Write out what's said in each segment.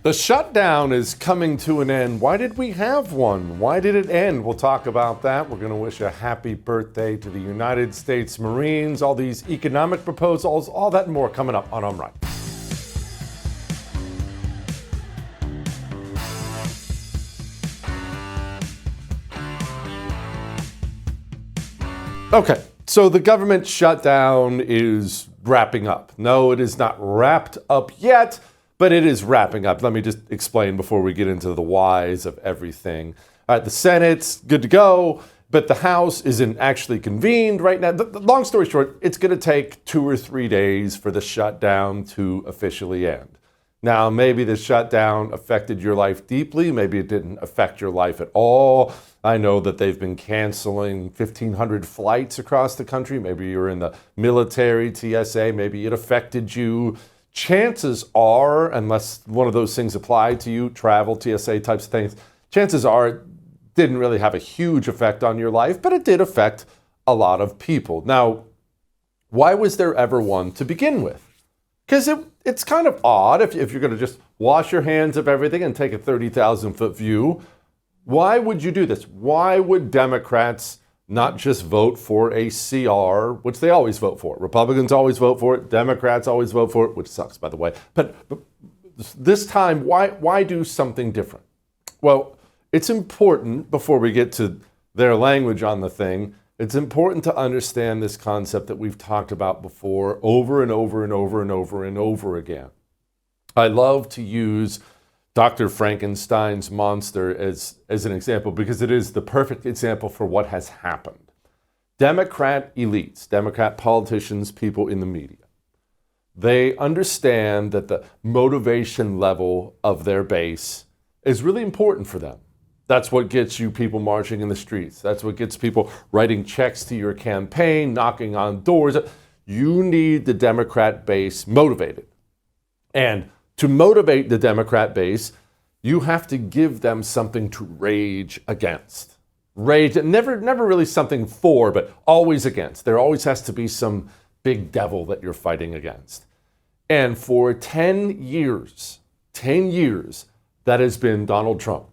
The shutdown is coming to an end. Why did we have one? Why did it end? We'll talk about that. We're going to wish a happy birthday to the United States Marines, all these economic proposals, all that and more coming up on I'm Right. Okay, so the government shutdown is wrapping up. No, it is not wrapped up yet, but it is wrapping up. Let me just explain before we get into the whys of everything. All right, the Senate's good to go, but the House isn't actually convened right now. The long story short, it's going to take 2 or 3 days for the shutdown to officially end. Now, maybe the shutdown affected your life deeply. Maybe it didn't affect your life at all. I know that they've been canceling 1,500 flights across the country. Maybe you're in the military, TSA. Maybe it affected you. Chances are, unless one of those things applied to you, travel, TSA types of things, chances are it didn't really have a huge effect on your life, but it did affect a lot of people. Now, why was there ever one to begin with? Because it's kind of odd if you're going to just wash your hands of everything and take a 30,000-foot view. Why would you do this? Why would Democrats not just vote for a CR, which they always vote for? Republicans always vote for it. Democrats always vote for it, which sucks, by the way. But this time, why do something different? Well, it's important, before we get to their language on the thing, it's important to understand this concept that we've talked about before over and over and over and over and over again. I love to use Dr. Frankenstein's monster as an example because it is the perfect example for what has happened. Democrat elites, Democrat politicians, people in the media, they understand that the motivation level of their base is really important for them. That's what gets you people marching in the streets. That's what gets people writing checks to your campaign, knocking on doors. You need the Democrat base motivated. And to motivate the Democrat base, you have to give them something to rage against. Rage, never really something for, but always against. There always has to be some big devil that you're fighting against. And for 10 years, that has been Donald Trump.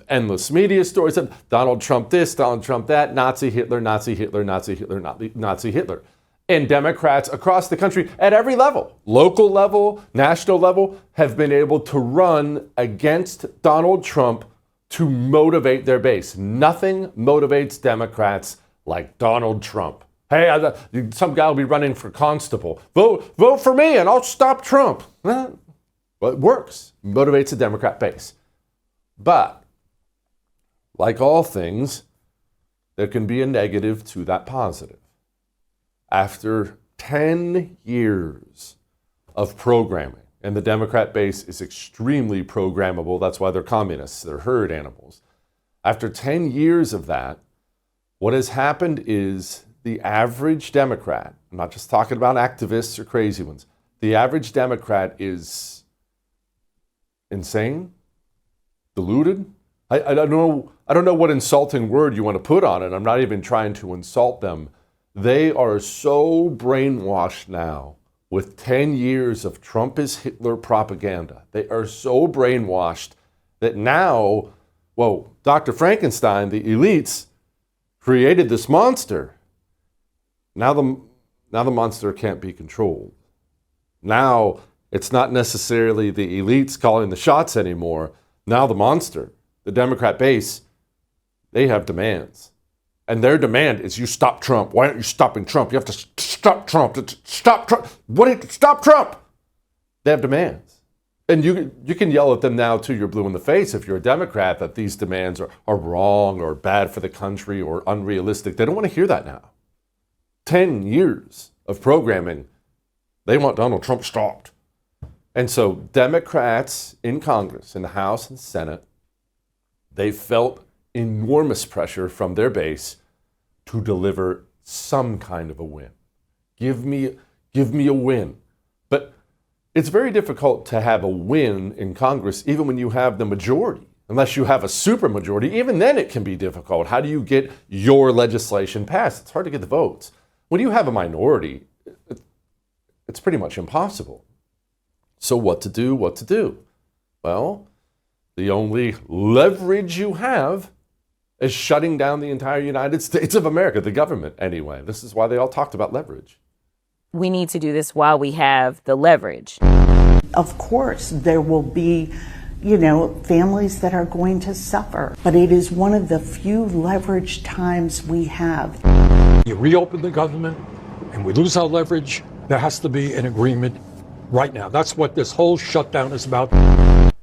Endless media stories of Donald Trump this, Donald Trump that, Nazi Hitler, Nazi Hitler, Nazi Hitler, Nazi Hitler. And Democrats across the country at every level, local level, national level, have been able to run against Donald Trump to motivate their base. Nothing motivates Democrats like Donald Trump. Hey, some guy will be running for constable. Vote for me and I'll stop Trump. Well, it works. Motivates the Democrat base. But, like all things, there can be a negative to that positive. After 10 years of programming, and the Democrat base is extremely programmable, that's why they're communists, they're herd animals. After 10 years of that, what has happened is the average Democrat, I'm not just talking about activists or crazy ones, the average Democrat is insane, deluded. I don't know what insulting word you want to put on it. I'm not even trying to insult them. They are so brainwashed now with 10 years of Trump is Hitler propaganda. They are so brainwashed that now, well, Dr. Frankenstein, the elites, created this monster. Now the monster can't be controlled. Now it's not necessarily the elites calling the shots anymore. Now the monster, the Democrat base, they have demands. And their demand is you stop Trump. Why aren't you stopping Trump? You have to stop Trump. Stop Trump. Stop Trump. They have demands. And you can yell at them now till you're blue in the face if you're a Democrat that these demands are wrong or bad for the country or unrealistic. They don't want to hear that now. 10 years of programming, they want Donald Trump stopped. And so Democrats in Congress, in the House and Senate, they felt enormous pressure from their base to deliver some kind of a win. Give me a win. But it's very difficult to have a win in Congress even when you have the majority. Unless you have a supermajority, even then it can be difficult. How do you get your legislation passed? It's hard to get the votes. When you have a minority, it's pretty much impossible. So what to do? Well, the only leverage you have is shutting down the entire United States of America, the government anyway. This is why they all talked about leverage. We need to do this while we have the leverage. Of course, there will be, families that are going to suffer, but it is one of the few leverage times we have. You reopen the government and we lose our leverage, there has to be an agreement right now. That's what this whole shutdown is about.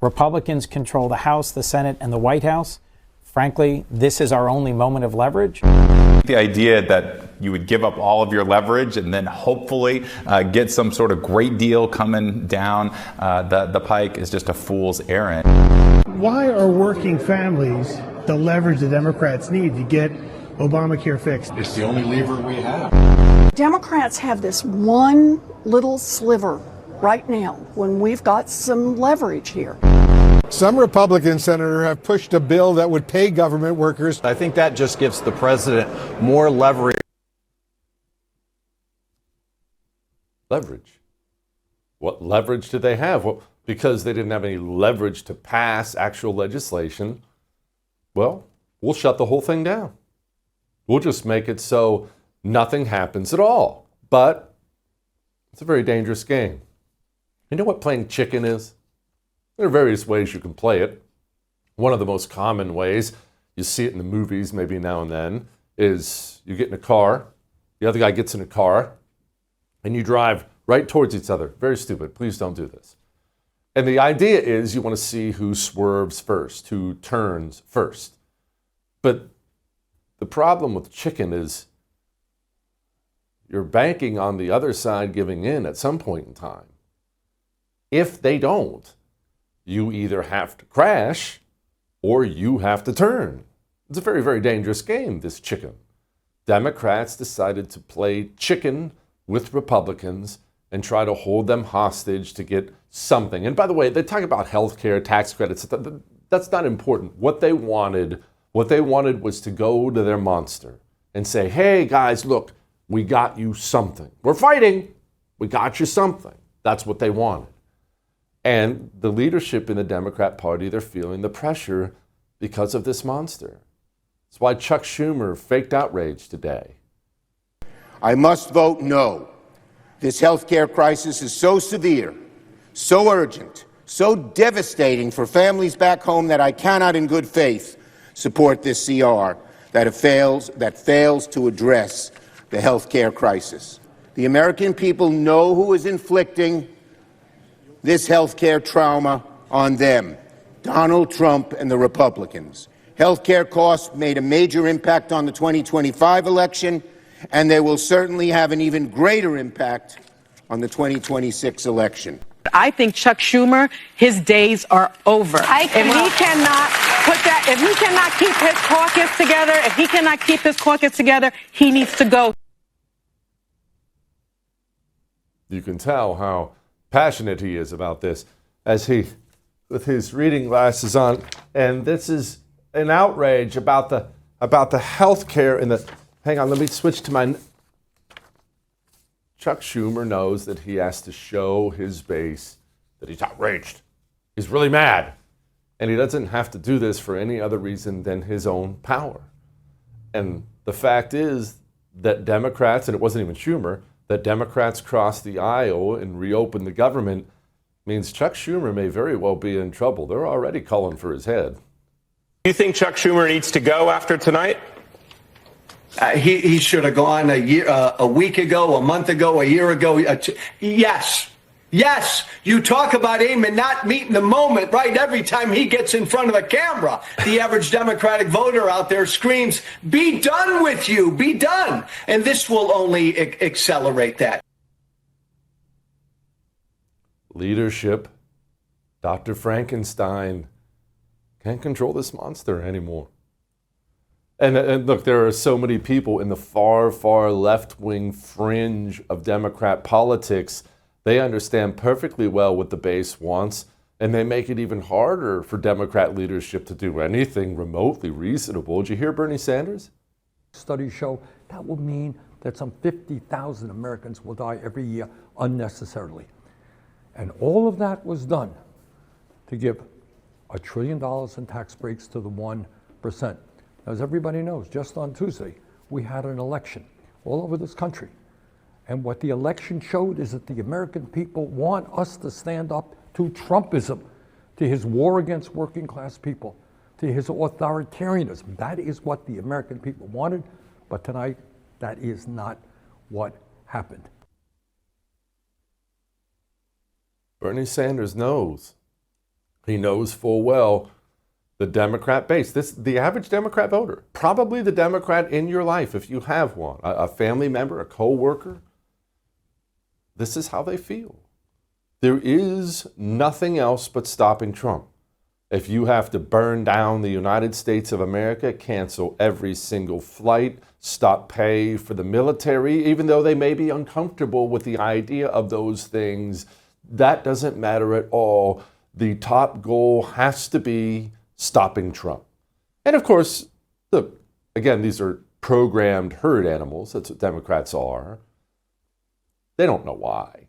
Republicans control the House, the Senate, and the White House. Frankly, this is our only moment of leverage. The idea that you would give up all of your leverage and then hopefully get some sort of great deal coming down the pike is just a fool's errand. Why are working families the leverage the Democrats need to get Obamacare fixed? It's the only lever we have. Democrats have this one little sliver right now when we've got some leverage here. Some Republican senators have pushed a bill that would pay government workers. I think that just gives the president more leverage. Leverage? What leverage did they have? Well, because they didn't have any leverage to pass actual legislation, well, we'll shut the whole thing down. We'll just make it so nothing happens at all. But it's a very dangerous game. You know what playing chicken is? There are various ways you can play it. One of the most common ways, you see it in the movies maybe now and then, is you get in a car, the other guy gets in a car, and you drive right towards each other. Very stupid. Please don't do this. And the idea is you want to see who swerves first, who turns first. But the problem with chicken is you're banking on the other side giving in at some point in time. If they don't, you either have to crash or you have to turn. It's a very, very dangerous game, this chicken. Democrats decided to play chicken with Republicans and try to hold them hostage to get something. And by the way, they talk about health care, tax credits. That's not important. What they wanted was to go to their monster and say, hey, guys, look, we got you something. We're fighting. We got you something. That's what they wanted. And the leadership in the Democrat Party, they're feeling the pressure because of this monster. That's why Chuck Schumer faked outrage today. I must vote no. This health care crisis is so severe, so urgent, so devastating for families back home that I cannot in good faith support this CR that fails to address the health care crisis. The American people know who is inflicting this health care trauma on them, Donald Trump and the Republicans. Health care costs made a major impact on the 2025 election, and they will certainly have an even greater impact on the 2026 election. I think Chuck Schumer, his days are over. If he cannot keep his caucus together, he needs to go. You can tell how passionate he is about this as he, with his reading glasses on, and this is an outrage about the health care and the, hang on, let me switch to my, Chuck Schumer knows that he has to show his base that he's outraged. He's really mad. And he doesn't have to do this for any other reason than his own power. And the fact is that Democrats, and it wasn't even Schumer, that Democrats crossed the aisle and reopened the government means Chuck Schumer may very well be in trouble. They're already calling for his head. Do you think Chuck Schumer needs to go after tonight? He should have gone a week ago, a month ago, a year ago. Yes. Yes, you talk about aiming, not meeting the moment, right? Every time he gets in front of a camera, the average Democratic voter out there screams, be done with you, be done. And this will only accelerate that. Leadership, Dr. Frankenstein can't control this monster anymore. And look, there are so many people in the far, far left-wing fringe of Democrat politics. They understand perfectly well what the base wants, and they make it even harder for Democrat leadership to do anything remotely reasonable. Did you hear Bernie Sanders? Studies show that will mean that some 50,000 Americans will die every year unnecessarily. And all of that was done to give $1 trillion in tax breaks to the 1%. As everybody knows, just on Tuesday, we had an election all over this country. And what the election showed is that the American people want us to stand up to Trumpism, to his war against working class people, to his authoritarianism. That is what the American people wanted, but tonight, that is not what happened. Bernie Sanders knows. He knows full well the Democrat base. The average Democrat voter, probably the Democrat in your life, if you have one, a family member, a co-worker, this is how they feel. There is nothing else but stopping Trump. If you have to burn down the United States of America, cancel every single flight, stop pay for the military, even though they may be uncomfortable with the idea of those things, that doesn't matter at all. The top goal has to be stopping Trump. And of course, look, again, these are programmed herd animals. That's what Democrats are. They don't know why.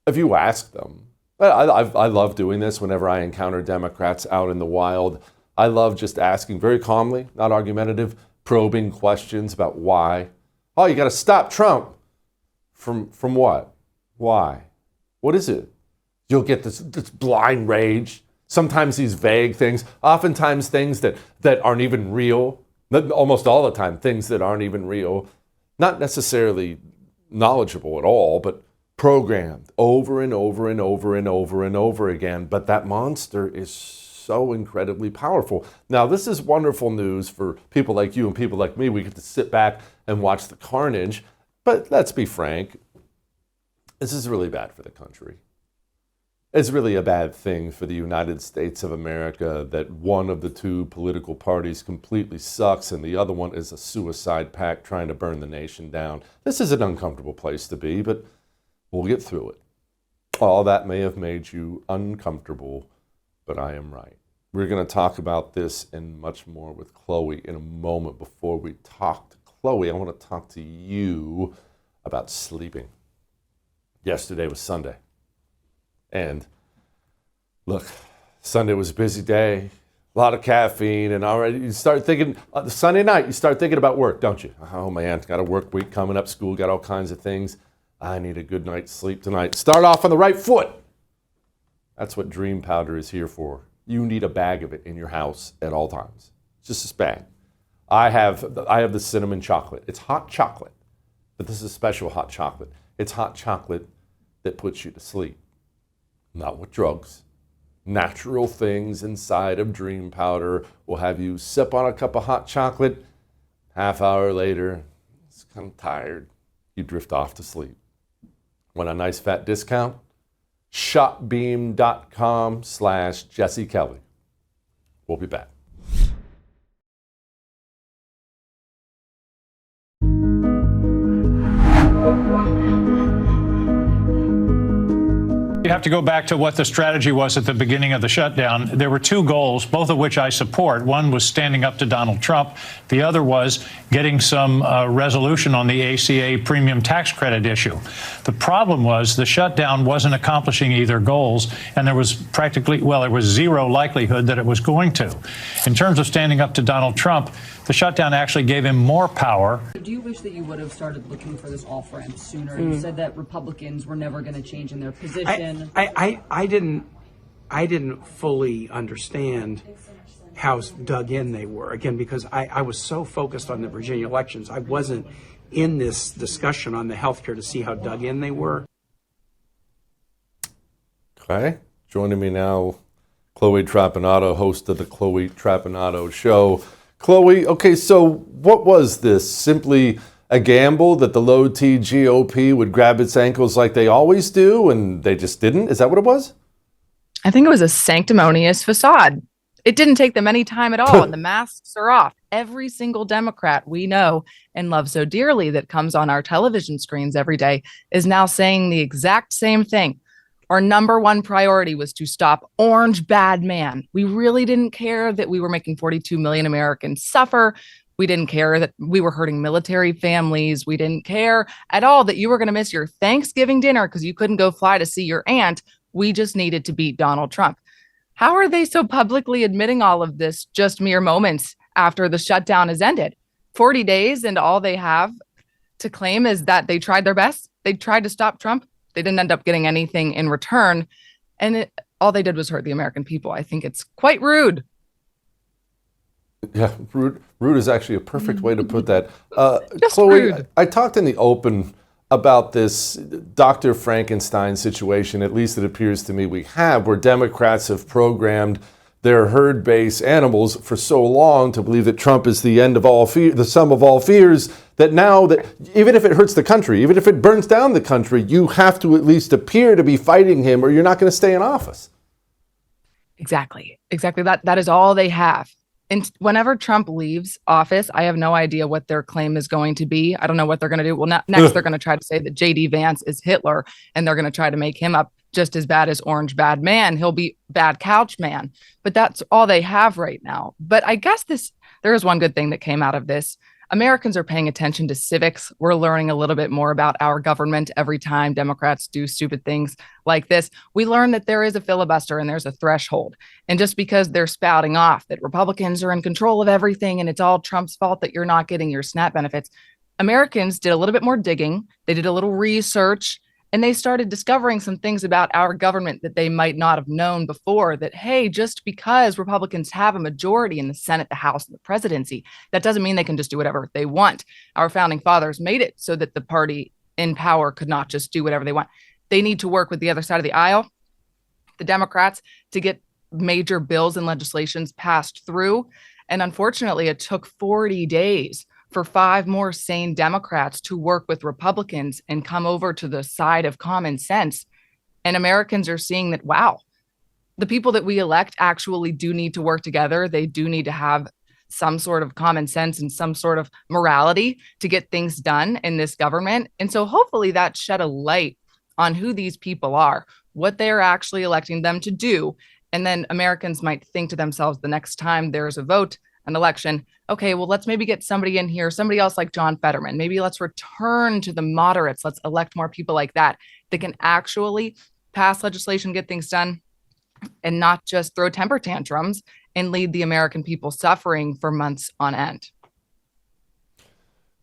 If you ask them, I love doing this whenever I encounter Democrats out in the wild. I love just asking very calmly, not argumentative, probing questions about why. Oh, you got to stop Trump. From what? Why? What is it? You'll get this blind rage. Sometimes these vague things, oftentimes things that aren't even real. Almost all the time, things that aren't even real. Not necessarily knowledgeable at all, but programmed over and over and over and over and over again. But that monster is so incredibly powerful. Now, this is wonderful news for people like you and people like me. We get to sit back and watch the carnage. But let's be frank, this is really bad for the country. It's really a bad thing for the United States of America that one of the two political parties completely sucks and the other one is a suicide pact trying to burn the nation down. This is an uncomfortable place to be, but we'll get through it. All that may have made you uncomfortable, but I am right. We're going to talk about this and much more with Chloe in a moment. Before we talk to Chloe, I want to talk to you about sleeping. Yesterday was Sunday. And look, Sunday was a busy day, a lot of caffeine, and already you start thinking, Sunday night, you start thinking about work, don't you? Oh man, got a work week coming up, school, got all kinds of things. I need a good night's sleep tonight. Start off on the right foot. That's what Dream Powder is here for. You need a bag of it in your house at all times. It's just this bag. I have the cinnamon chocolate. It's hot chocolate, but this is special hot chocolate. It's hot chocolate that puts you to sleep. Not with drugs. Natural things inside of Dream Powder will have you sip on a cup of hot chocolate. Half hour later, it's kind of tired. You drift off to sleep. Want a nice fat discount? Shopbeam.com/Jesse Kelly. We'll be back. You have to go back to what the strategy was at the beginning of the shutdown. There were two goals, both of which I support. One was standing up to Donald Trump. The other was getting some resolution on the ACA premium tax credit issue. The problem was the shutdown wasn't accomplishing either goals, and there was there was zero likelihood that it was going to. In terms of standing up to Donald Trump, the shutdown actually gave him more power. Do you wish that you would have started looking for this off-ramp sooner? You said that Republicans were never going to change in their position. I didn't fully understand how dug in they were, again, because I was so focused on the Virginia elections. I wasn't in this discussion on the healthcare to see how dug in they were. Okay, joining me now, Chloe Trapanotto, host of the Chloe Trapanotto Show. Chloe, okay, so what was this? Simply a gamble that the low-T GOP would grab its ankles like they always do, and they just didn't? Is that what it was? I think it was a sanctimonious facade. It didn't take them any time at all, and the masks are off. Every single Democrat we know and love so dearly that comes on our television screens every day is now saying the exact same thing. Our number one priority was to stop Orange Bad Man. We really didn't care that we were making 42 million Americans suffer. We didn't care that we were hurting military families. We didn't care at all that you were going to miss your Thanksgiving dinner because you couldn't go fly to see your aunt. We just needed to beat Donald Trump. How are they so publicly admitting all of this just mere moments after the shutdown has ended? 40 days, and all they have to claim is that they tried their best. They tried to stop Trump. They didn't end up getting anything in return. And all they did was hurt the American people. I think it's quite rude. Yeah, rude is actually a perfect way to put that. Just Chloe, rude. I talked in the open about this Dr. Frankenstein situation, at least it appears to me we have, where Democrats have programmed their herd-based animals for so long to believe that Trump is the end of all fear, the sum of all fears, that now that even if it hurts the country, even if it burns down the country, you have to at least appear to be fighting him or you're not going to stay in office. Exactly. That is all they have. And whenever Trump leaves office, I have no idea what their claim is going to be. I don't know what they're going to do. Well, next they're going to try to say that J.D. Vance is Hitler, and they're going to try to make him up just as bad as Orange Bad Man. He'll be Bad Couch Man. But that's all they have right now. But I guess there is one good thing that came out of this. Americans are paying attention to civics. We're learning a little bit more about our government every time Democrats do stupid things like this. We learn that there is a filibuster and there's a threshold. And just because they're spouting off that Republicans are in control of everything and it's all Trump's fault that you're not getting your SNAP benefits, Americans did a little bit more digging. They did a little research, and they started discovering some things about our government that they might not have known before, that, hey, just because Republicans have a majority in the Senate, the House, and the presidency, that doesn't mean they can just do whatever they want. Our founding fathers made it so that the party in power could not just do whatever they want. They need to work with the other side of the aisle, the Democrats, to get major bills and legislations passed through. And unfortunately, it took 40 days for 5 more sane Democrats to work with Republicans and come over to the side of common sense. And Americans are seeing that, wow, the people that we elect actually do need to work together. They do need to have some sort of common sense and some sort of morality to get things done in this government. And so hopefully that shed a light on who these people are, what they're actually electing them to do. And then Americans might think to themselves the next time there's a vote, an election, okay, well, let's maybe get somebody in here, somebody else like John Fetterman. Maybe let's return to the moderates. Let's elect more people like that can actually pass legislation, get things done, and not just throw temper tantrums and lead the American people suffering for months on end.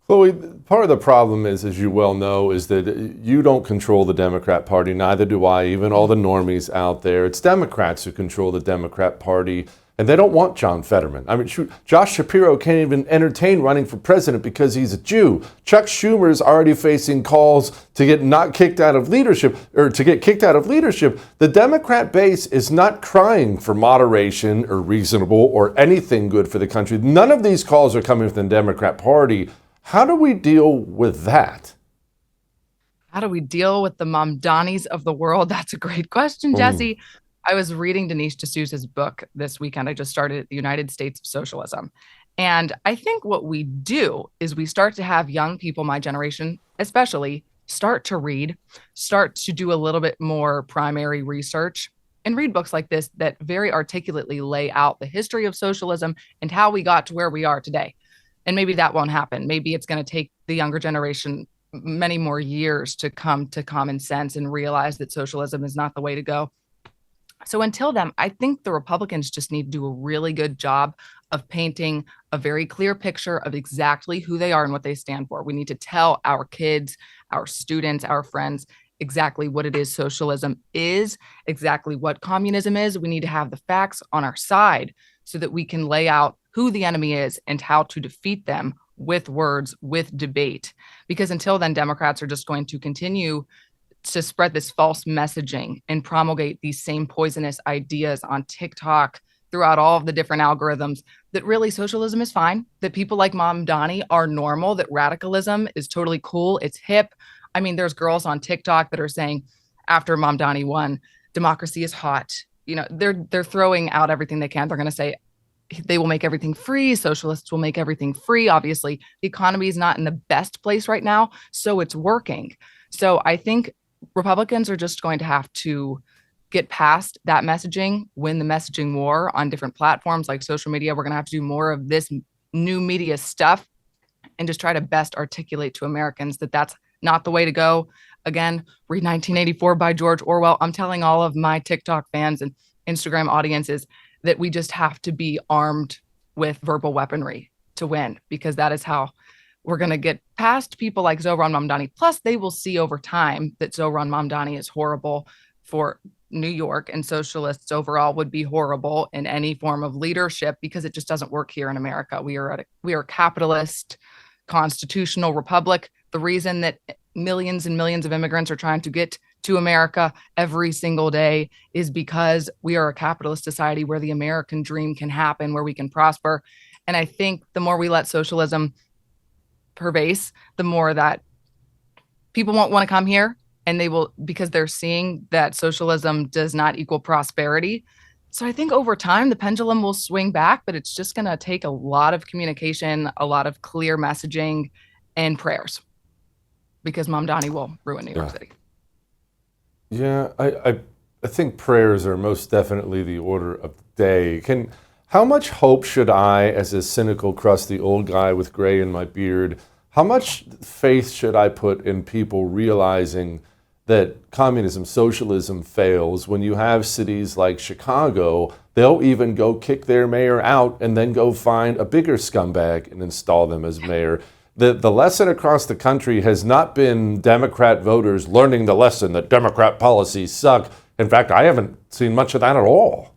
Chloe, part of the problem is, as you well know, is that you don't control the Democrat Party. Neither do I, even all the normies out there. It's Democrats who control the Democrat Party. And they don't want John Fetterman. I mean, shoot, Josh Shapiro can't even entertain running for president because he's a Jew. Chuck Schumer is already facing calls to get not kicked out of leadership, or to get kicked out of leadership. The Democrat base is not crying for moderation or reasonable or anything good for the country. None of these calls are coming from the Democrat Party. How do we deal with that? How do we deal with the Mamdanis of the world? That's a great question, Jesse. I was reading Dinesh D'Souza's book this weekend. I just started The United States of Socialism. And I think what we do is we start to have young people, my generation especially, start to read, start to do a little bit more primary research, and read books like this that very articulately lay out the history of socialism and how we got to where we are today. And maybe that won't happen. Maybe it's going to take the younger generation many more years to come to common sense and realize that socialism is not the way to go. So until then, I think the Republicans just need to do a really good job of painting a very clear picture of exactly who they are and what they stand for. We need to tell our kids, our students, our friends exactly what it is socialism is, exactly what communism is. We need to have the facts on our side so that we can lay out who the enemy is and how to defeat them with words, with debate. Because until then, Democrats are just going to continue to spread this false messaging and promulgate these same poisonous ideas on TikTok throughout all of the different algorithms that really socialism is fine, that people like Mamdani are normal, that radicalism is totally cool, it's hip. I mean, there's girls on TikTok that are saying after Mamdani won, democracy is hot. You know, they're throwing out everything they can. They're going to say they will make everything free. Socialists will make everything free. Obviously, the economy is not in the best place right now, so it's working. So I think Republicans are just going to have to get past that messaging, win the messaging war on different platforms like social media. We're going to have to do more of this new media stuff and just try to best articulate to Americans that that's not the way to go. Again, read 1984 by George Orwell. I'm telling all of my TikTok fans and Instagram audiences that we just have to be armed with verbal weaponry to win, because that is how we're going to get past people like Zohran Mamdani. Plus, they will see over time that Zohran Mamdani is horrible for New York, and socialists overall would be horrible in any form of leadership, because it just doesn't work here in America. We are a capitalist constitutional republic. The reason that millions and millions of immigrants are trying to get to America every single day is because we are a capitalist society where the American dream can happen, where we can prosper. And I think the more we let socialism pervade, the more that people won't want to come here, and they will, because they're seeing that socialism does not equal prosperity. So I think over time, the pendulum will swing back, but it's just going to take a lot of communication, a lot of clear messaging, and prayers, because Mamdani will ruin New York City. Yeah, I think prayers are most definitely the order of the day. How much hope should I, as a cynical, crusty old guy with gray in my beard, how much faith should I put in people realizing that communism, socialism fails? When you have cities like Chicago, they'll even go kick their mayor out and then go find a bigger scumbag and install them as mayor. The lesson across the country has not been Democrat voters learning the lesson that Democrat policies suck. In fact, I haven't seen much of that at all.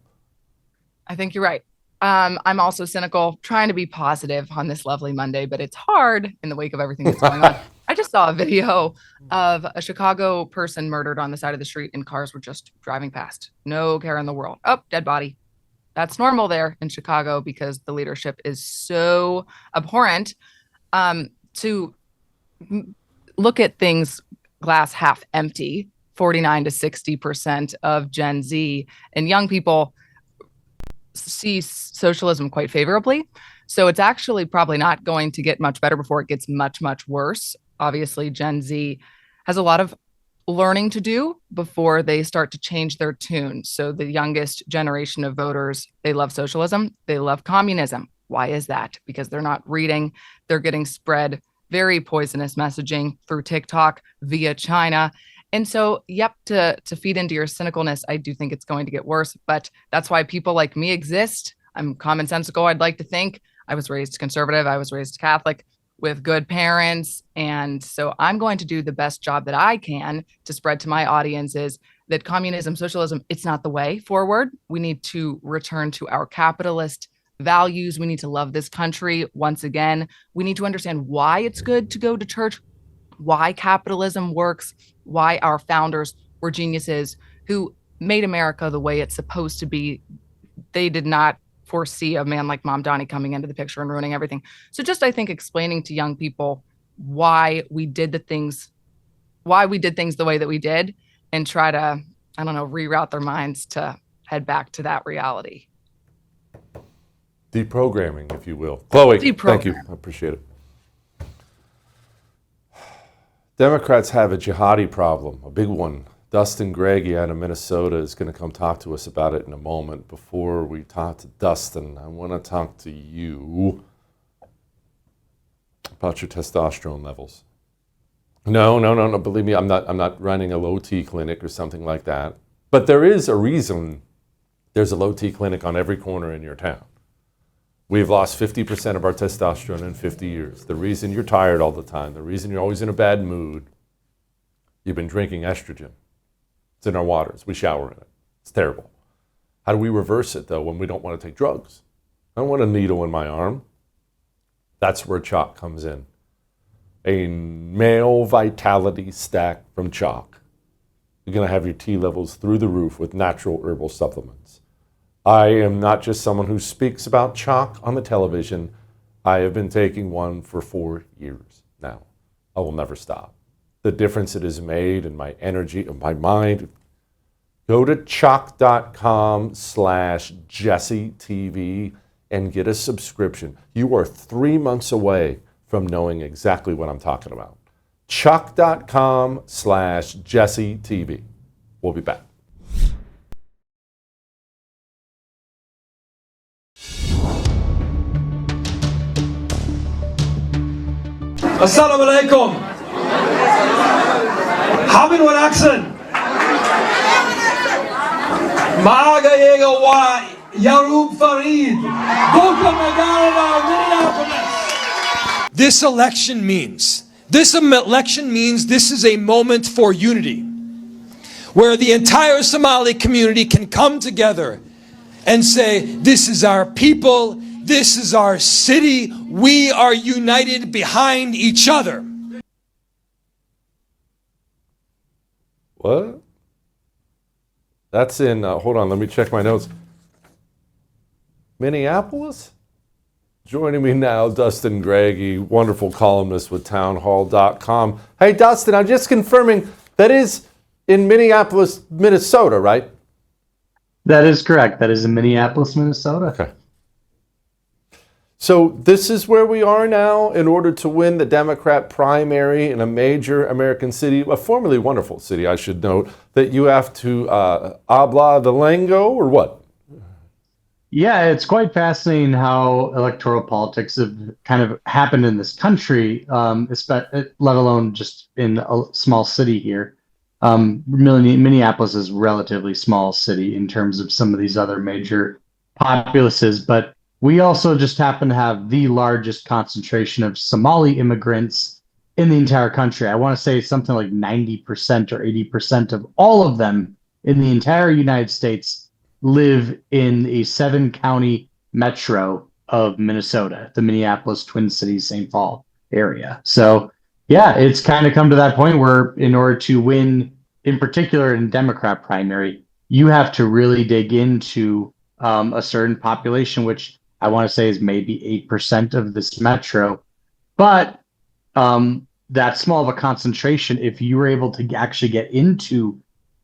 I think you're right. I'm also cynical, trying to be positive on this lovely Monday, but it's hard in the wake of everything that's going on. I just saw a video of a Chicago person murdered on the side of the street, and cars were just driving past. No care in the world. Oh, dead body. That's normal there in Chicago, because the leadership is so abhorrent. To look at things glass half empty, 49 to 60% of Gen Z and young people see socialism quite favorably. So it's actually probably not going to get much better before it gets much, much worse. Obviously, Gen Z has a lot of learning to do before they start to change their tune. So the youngest generation of voters, they love socialism, they love communism. Why is that? Because they're not reading. They're getting spread very poisonous messaging through TikTok via China. And so, yep, to feed into your cynicalness, I do think it's going to get worse. But that's why people like me exist. I'm commonsensical, I'd like to think. I was raised conservative. I was raised Catholic with good parents. And so I'm going to do the best job that I can to spread to my audiences that communism, socialism, it's not the way forward. We need to return to our capitalist values. We need to love this country once again. We need to understand why it's good to go to church, why capitalism works, why our founders were geniuses who made America the way it's supposed to be. They did not foresee a man like Mamdani coming into the picture and ruining everything. So just, I think, explaining to young people why we did things the way that we did, and try to, I don't know, reroute their minds to head back to that reality. Deprogramming, if you will. Chloe, thank you. I appreciate it. Democrats have a jihadi problem, a big one. Dustin Grage out of Minnesota is going to come talk to us about it in a moment. Before we talk to Dustin, I want to talk to you about your testosterone levels. No. Believe me, I'm not running a low T clinic or something like that. But there is a reason there's a low T clinic on every corner in your town. We've lost 50% of our testosterone in 50 years. The reason you're tired all the time, the reason you're always in a bad mood, you've been drinking estrogen. It's in our waters. We shower in it. It's terrible. How do we reverse it, though, when we don't want to take drugs? I don't want a needle in my arm. That's where Chalk comes in. A male vitality stack from Chalk. You're going to have your T levels through the roof with natural herbal supplements. I am not just someone who speaks about Chalk on the television. I have been taking one for 4 years now. I will never stop. The difference it has made in my energy and my mind. Go to chalk.com/JesseTV and get a subscription. You are 3 months away from knowing exactly what I'm talking about. Chalk.com/JesseTV. We'll be back. Assalamu alaikum. Hamid wanaagsan. Magayegawa Yarub Farid, Boca Magana, Minneapolis. This election means this is a moment for unity, where the entire Somali community can come together and say, this is our people, this is our city, we are united behind each other. What? That's in, hold on, let me check my notes. Minneapolis? Joining me now, Dustin Grage, wonderful columnist with townhall.com. Hey, Dustin, I'm just confirming that is in Minneapolis, Minnesota, right? That is correct. That is in Minneapolis, Minnesota. Okay. So this is where we are now in order to win the Democrat primary in a major American city, a formerly wonderful city, I should note, that you have to habla the lingo or what? Yeah, it's quite fascinating how electoral politics have kind of happened in this country, let alone just in a small city here. Minneapolis is a relatively small city in terms of some of these other major populaces, but we also just happen to have the largest concentration of Somali immigrants in the entire country. I want to say something like 90% or 80% of all of them in the entire United States live in a 7-county metro of Minnesota, the Minneapolis, Twin Cities, St. Paul area. So yeah, it's kind of come to that point where in order to win, in particular in Democrat primary, you have to really dig into a certain population, which I want to say is maybe 8% of this metro. But that small of a concentration, if you were able to actually get into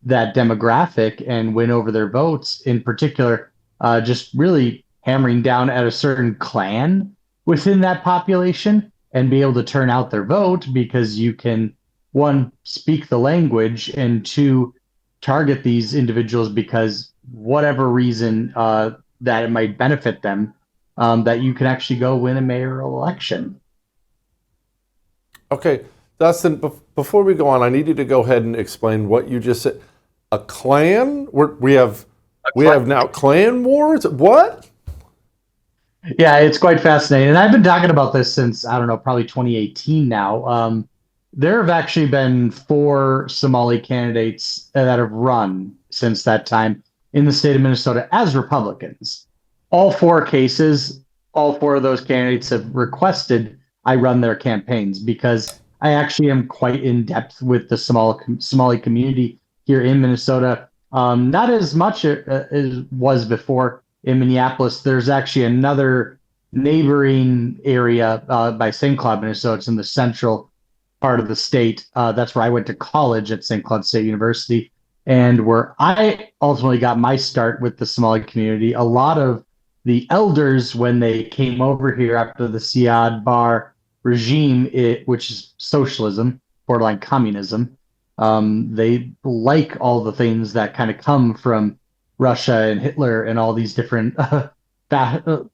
that demographic and win over their votes, in particular, just really hammering down at a certain clan within that population and be able to turn out their vote because you can, one, speak the language, and two, target these individuals because whatever reason that it might benefit them, that you can actually go win a mayoral election. Okay, Dustin, before we go on, I need you to go ahead and explain what you just said. A clan? We have now clan wars? What? Yeah, it's quite fascinating. And I've been talking about this since, I don't know, probably 2018 now. There have actually been 4 Somali candidates that have run since that time in the state of Minnesota as Republicans. All 4 cases, all 4 of those candidates have requested I run their campaigns because I actually am quite in depth with the Somali community here in Minnesota. Not as much as was before in Minneapolis. There's actually another neighboring area by St. Cloud, Minnesota. It's in the central part of the state. That's where I went to college at St. Cloud State University, and where I ultimately got my start with the Somali community. A lot of the elders, when they came over here after the Siad Bar regime, which is socialism, borderline communism, they like all the things that kind of come from Russia and Hitler and all these different terrible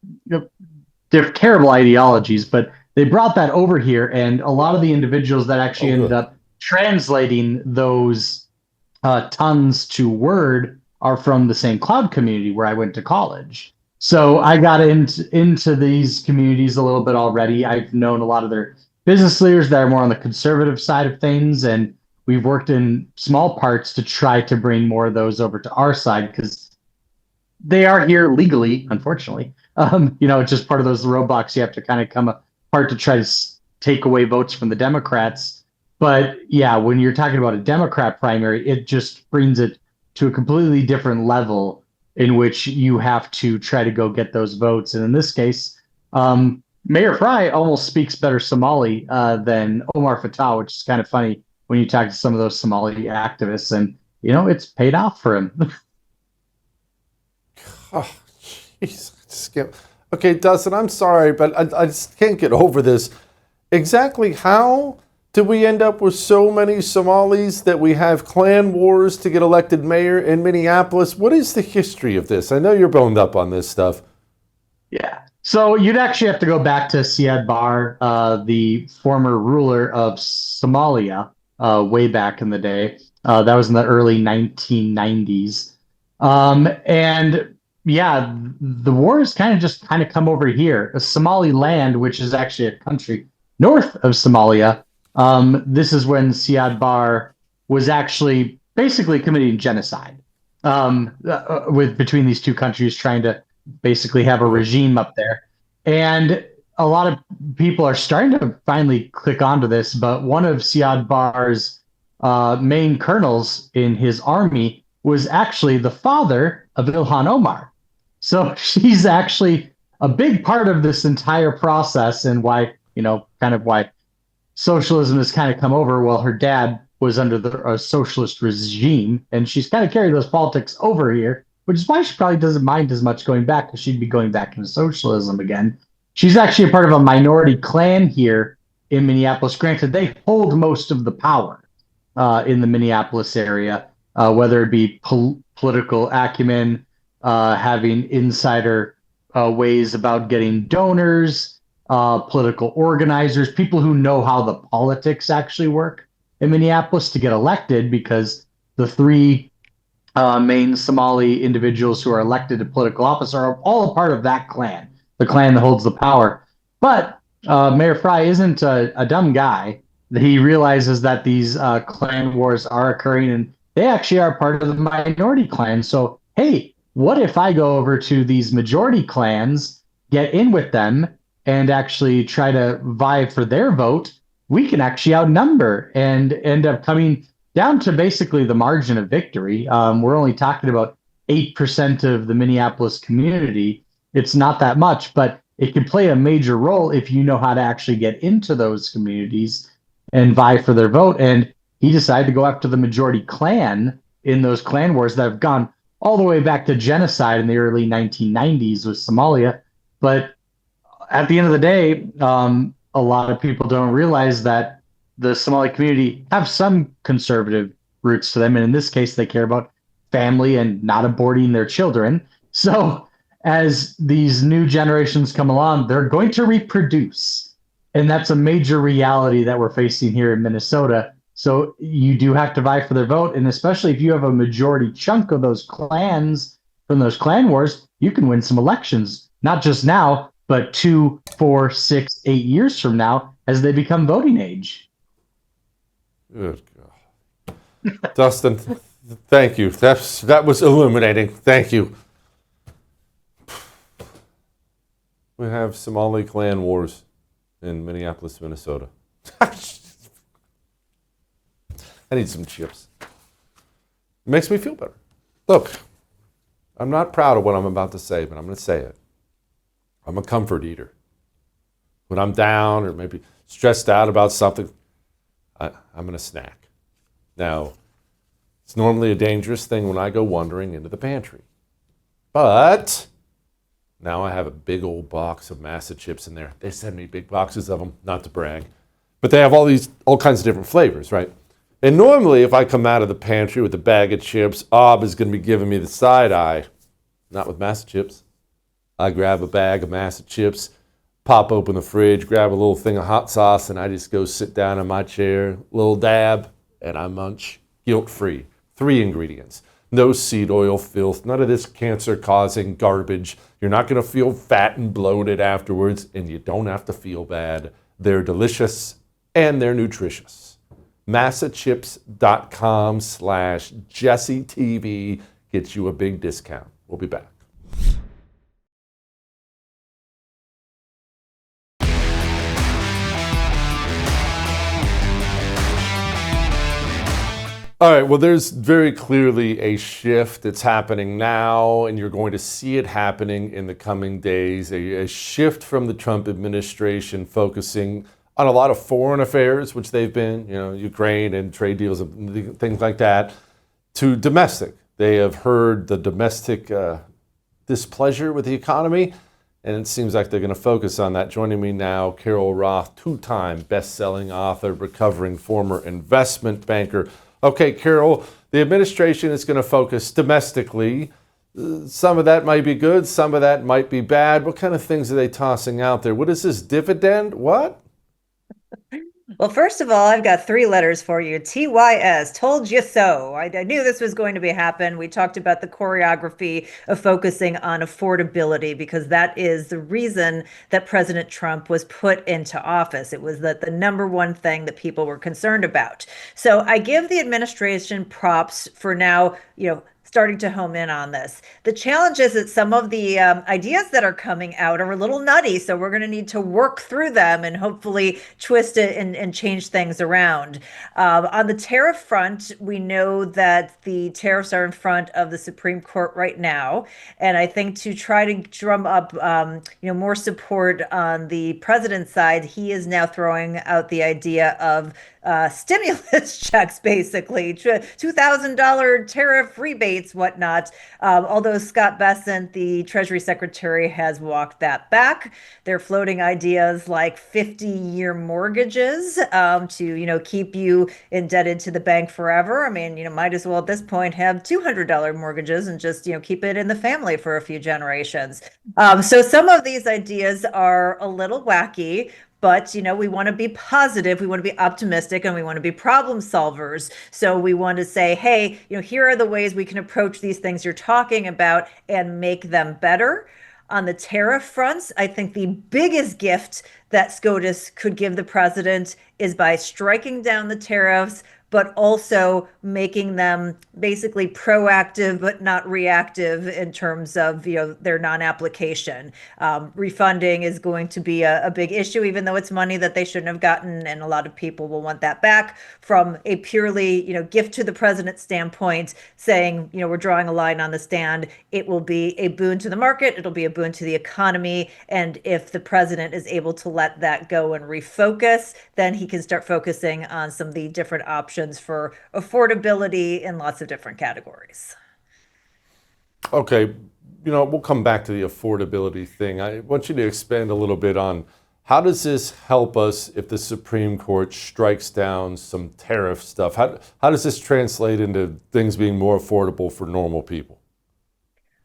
ideologies, but they brought that over here, and a lot of the individuals that actually ended up translating those tons to Word are from the St. Cloud community where I went to college. So I got into these communities a little bit already. I've known a lot of their business leaders that are more on the conservative side of things, and we've worked in small parts to try to bring more of those over to our side because they are here legally, unfortunately. It's just part of those roadblocks you have to kind of come apart to try to take away votes from the Democrats. But yeah, when you're talking about a Democrat primary, it just brings it to a completely different level in which you have to try to go get those votes. And in this case, Mayor Fry almost speaks better Somali than Omar Fattah, which is kind of funny when you talk to some of those Somali activists, and it's paid off for him. Oh, jeez. Okay, Dustin, I'm sorry, but I just can't get over this. Exactly how did we end up with so many Somalis that we have clan wars to get elected mayor in Minneapolis? What is the history of this? I know you're boned up on this stuff. Yeah. So you'd actually have to go back to Siad Bar, the former ruler of Somalia, way back in the day. That was in the early 1990s. And yeah, the war has kind of come over here. Somaliland, which is actually a country north of Somalia. This is when Siad Barre was actually basically committing genocide with between these two countries, trying to basically have a regime up there. And a lot of people are starting to finally click onto this, but one of Siad Barre's main colonels in his army was actually the father of Ilhan Omar. So she's actually a big part of this entire process, and why, kind of why socialism has kind of come over. Well, her dad was under a socialist regime, and she's kind of carried those politics over here, which is why she probably doesn't mind as much going back, because she'd be going back into socialism again. She's actually a part of a minority clan here in Minneapolis. Granted, they hold most of the power in the Minneapolis area, whether it be political acumen, having insider ways about getting donors, political organizers, people who know how the politics actually work in Minneapolis to get elected, because the three main Somali individuals who are elected to political office are all a part of that clan, the clan that holds the power. But Mayor Fry isn't a dumb guy. He realizes that these clan wars are occurring, and they actually are part of the minority clan. So, hey, what if I go over to these majority clans, get in with them, and actually try to vie for their vote? We can actually outnumber and end up coming down to basically the margin of victory. We're only talking about 8% of the Minneapolis community. It's not that much, but it can play a major role if you know how to actually get into those communities and vie for their vote. And he decided to go after the majority clan in those clan wars that have gone all the way back to genocide in the early 1990s with Somalia. But at the end of the day, a lot of people don't realize that the Somali community have some conservative roots to them. And in this case, they care about family and not aborting their children. So as these new generations come along, they're going to reproduce. And that's a major reality that we're facing here in Minnesota. So you do have to vie for their vote. And especially if you have a majority chunk of those clans from those clan wars, you can win some elections, not just now, but 2, 4, 6, 8 years from now as they become voting age. Good God. Dustin, thank you. That was illuminating. Thank you. We have Somali clan wars in Minneapolis, Minnesota. I need some chips. It makes me feel better. Look, I'm not proud of what I'm about to say, but I'm going to say it. I'm a comfort eater. When I'm down or maybe stressed out about something, I'm going to snack. Now, it's normally a dangerous thing when I go wandering into the pantry. But now I have a big old box of Massa chips in there. They send me big boxes of them, not to brag. But they have all kinds of different flavors, right? And normally if I come out of the pantry with a bag of chips, Ob is going to be giving me the side eye. Not with Massa chips. I grab a bag of Massa chips, pop open the fridge, grab a little thing of hot sauce, and I just go sit down in my chair, little dab, and I munch guilt-free. 3 ingredients. No seed oil filth, none of this cancer-causing garbage. You're not going to feel fat and bloated afterwards, and you don't have to feel bad. They're delicious, and they're nutritious. MassaChips.com/JesseTV gets you a big discount. We'll be back. All right, well, there's very clearly a shift that's happening now, and you're going to see it happening in the coming days, a shift from the Trump administration focusing on a lot of foreign affairs, which they've been, Ukraine and trade deals and things like that, to domestic. They have heard the domestic displeasure with the economy, and it seems like they're going to focus on that. Joining me now, Carol Roth, 2-time best-selling author, recovering former investment banker. Okay, Carol, the administration is going to focus domestically. Some of that might be good, some of that might be bad. What kind of things are they tossing out there? What is this, dividend? What? Well, first of all, I've got 3 letters for you. TYS, told you so. I knew this was going to happen. We talked about the choreography of focusing on affordability because that is the reason that President Trump was put into office. It was the number one thing that people were concerned about. So I give the administration props for now, starting to home in on this. The challenge is that some of the ideas that are coming out are a little nutty, so we're going to need to work through them and hopefully twist it and change things around. On the tariff front, we know that the tariffs are in front of the Supreme Court right now, and I think to try to drum up more support on the president's side, he is now throwing out the idea of stimulus checks, basically $2,000 tariff rebates, whatnot. Although Scott Bessent, the Treasury Secretary, has walked that back. They're floating ideas like 50-year mortgages to keep you indebted to the bank forever. I mean, might as well at this point have $200 mortgages and just keep it in the family for a few generations. So some of these ideas are a little wacky. But, we want to be positive, we want to be optimistic, and we want to be problem solvers. So we want to say, hey, here are the ways we can approach these things you're talking about and make them better. On the tariff fronts, I think the biggest gift that SCOTUS could give the president is by striking down the tariffs, but also making them basically proactive but not reactive in terms of their non-application. Refunding is going to be a big issue, even though it's money that they shouldn't have gotten, and a lot of people will want that back. From a purely gift to the president standpoint, saying we're drawing a line on the stand, it will be a boon to the market, it'll be a boon to the economy, and if the president is able to let that go and refocus, then he can start focusing on some of the different options for affordability in lots of different categories. Okay, we'll come back to the affordability thing. I want you to expand a little bit on how does this help us if the Supreme Court strikes down some tariff stuff? How does this translate into things being more affordable for normal people?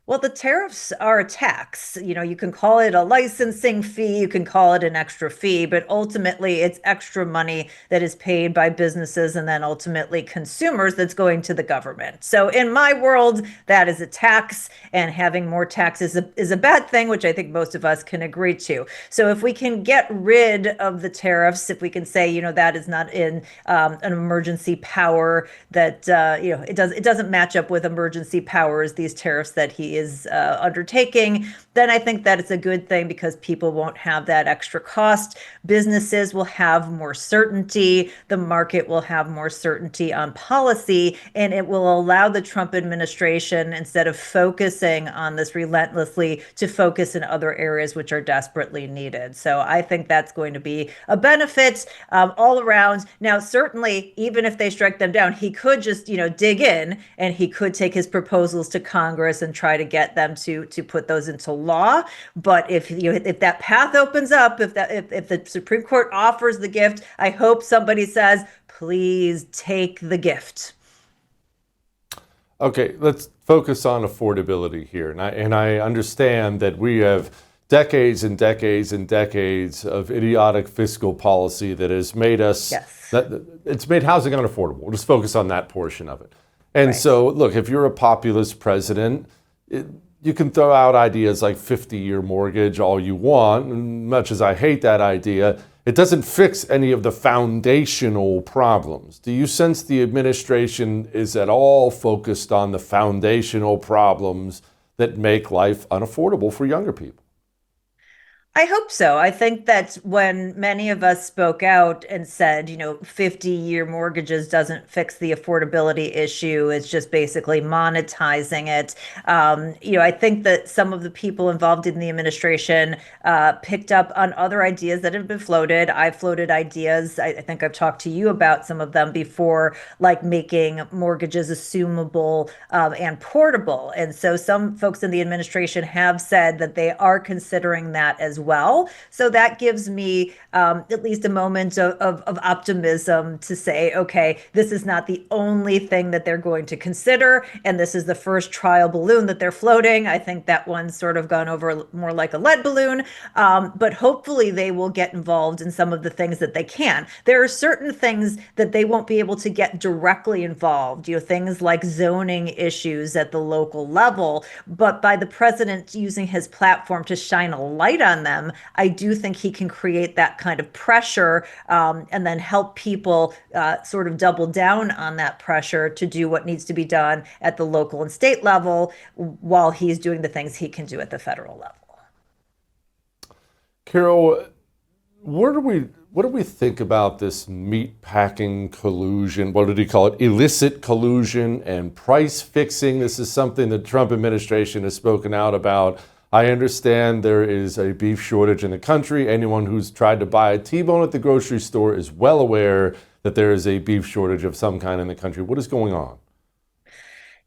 Well, the tariffs are a tax. You can call it a licensing fee, you can call it an extra fee, but ultimately it's extra money that is paid by businesses and then ultimately consumers that's going to the government. So in my world, that is a tax, and having more taxes is a bad thing, which I think most of us can agree to. So if we can get rid of the tariffs, if we can say, that is not in an emergency power, that, it doesn't match up with emergency powers, these tariffs that he is undertaking, then I think that it's a good thing because people won't have that extra cost. Businesses will have more certainty. The market will have more certainty on policy, and it will allow the Trump administration, instead of focusing on this relentlessly, to focus in other areas which are desperately needed. So I think that's going to be a benefit all around. Now, certainly, even if they strike them down, he could just, dig in, and he could take his proposals to Congress and try to get them to put those into law. But if that path opens up, if the Supreme Court offers the gift, I hope somebody says, please take the gift. Okay, let's focus on affordability here. And I understand that we have decades and decades and decades of idiotic fiscal policy that has made us, it's made housing unaffordable. We'll just focus on that portion of it. And so, look, if you're a populist president, you can throw out ideas like 50-year mortgage all you want, and much as I hate that idea, it doesn't fix any of the foundational problems. Do you sense the administration is at all focused on the foundational problems that make life unaffordable for younger people? I hope so. I think that when many of us spoke out and said, 50-year mortgages doesn't fix the affordability issue, it's just basically monetizing it. I think that some of the people involved in the administration picked up on other ideas that have been floated. I've floated ideas. I think I've talked to you about some of them before, like making mortgages assumable and portable. And so some folks in the administration have said that they are considering that as well. So that gives me at least a moment of optimism to say, okay, this is not the only thing that they're going to consider, and this is the first trial balloon that they're floating. I think that one's sort of gone over more like a lead balloon, but hopefully they will get involved in some of the things that they can. There are certain things that they won't be able to get directly involved, things like zoning issues at the local level, but by the president using his platform to shine a light on them, I do think he can create that kind of pressure and then help people sort of double down on that pressure to do what needs to be done at the local and state level while he's doing the things he can do at the federal level. Carol, what do we think about this meatpacking collusion? What did he call it? Illicit collusion and price fixing. This is something the Trump administration has spoken out about. I understand there is a beef shortage in the country. Anyone who's tried to buy a T-bone at the grocery store is well aware that there is a beef shortage of some kind in the country. What is going on?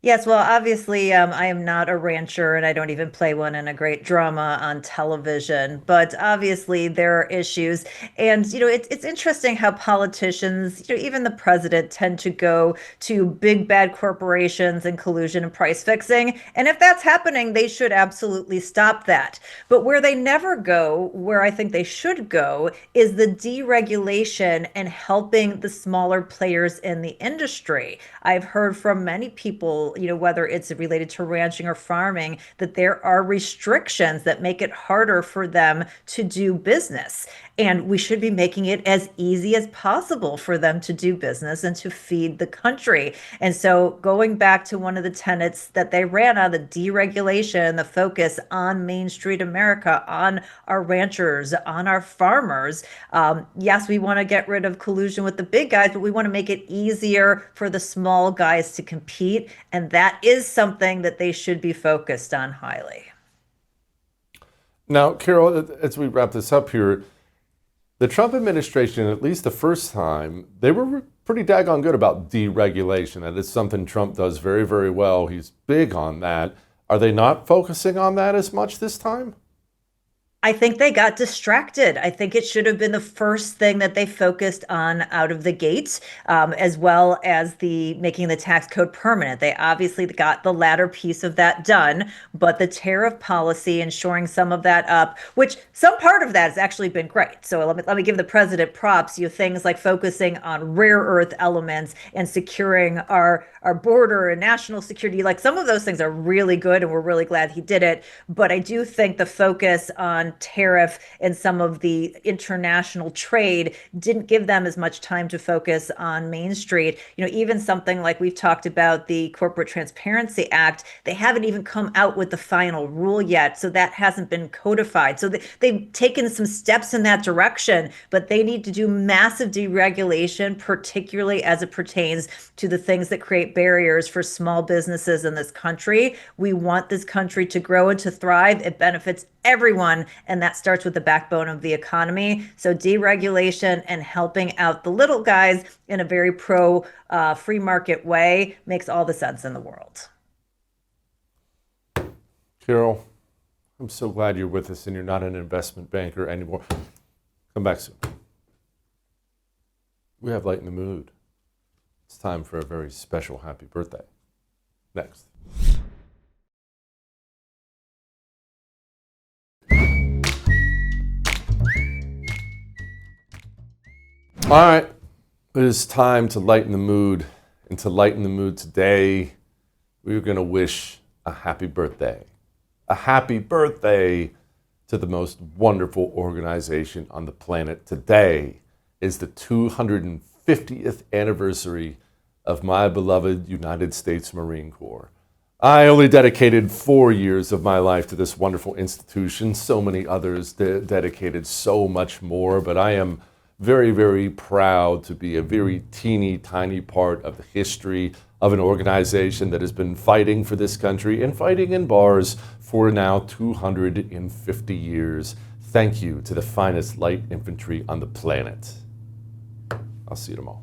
Yes, well, obviously, I am not a rancher and I don't even play one in a great drama on television. But obviously, there are issues. And, it's interesting how politicians, even the president, tend to go to big bad corporations and collusion and price fixing. And if that's happening, they should absolutely stop that. But where they never go, where I think they should go, is the deregulation and helping the smaller players in the industry. I've heard from many people, whether it's related to ranching or farming, that there are restrictions that make it harder for them to do business. And we should be making it as easy as possible for them to do business and to feed the country. And so going back to one of the tenets that they ran on, the deregulation, the focus on Main Street America, on our ranchers, on our farmers. Yes, we want to get rid of collusion with the big guys, but we want to make it easier for the small guys to compete. And that is something that they should be focused on highly. Now, Carol, as we wrap this up here, the Trump administration, at least the first time, they were pretty daggone good about deregulation. That is something Trump does very, very well. He's big on that. Are they not focusing on that as much this time? I think they got distracted. I think it should have been the first thing that they focused on out of the gates, as well as the making the tax code permanent. They obviously got the latter piece of that done, but the tariff policy and shoring some of that up, which some part of that has actually been great. So let me give the president props. Things like focusing on rare earth elements and securing our border and national security. Like some of those things are really good, and we're really glad he did it. But I do think the focus on tariff and some of the international trade didn't give them as much time to focus on Main Street. Even something like we've talked about the Corporate Transparency Act, they haven't even come out with the final rule yet. So that hasn't been codified. So they've taken some steps in that direction, but they need to do massive deregulation, particularly as it pertains to the things that create barriers for small businesses in this country. We want this country to grow and to thrive. It benefits everyone, and that starts with the backbone of the economy. So deregulation and helping out the little guys in a very pro free market way makes all the sense in the world. Carol, I'm so glad you're with us and you're not an investment banker anymore. Come back soon. We have Light in the Mood. It's time for a very special happy birthday. Next. All right, it is time to lighten the mood. And to lighten the mood today, we're going to wish a happy birthday. A happy birthday to the most wonderful organization on the planet. Today is the 250th anniversary of my beloved United States Marine Corps. I only dedicated 4 years of my life to this wonderful institution. So many others dedicated so much more, but I am very, very proud to be a very teeny tiny part of the history of an organization that has been fighting for this country and fighting in bars for now 250 years. Thank you to the finest light infantry on the planet. I'll see you tomorrow.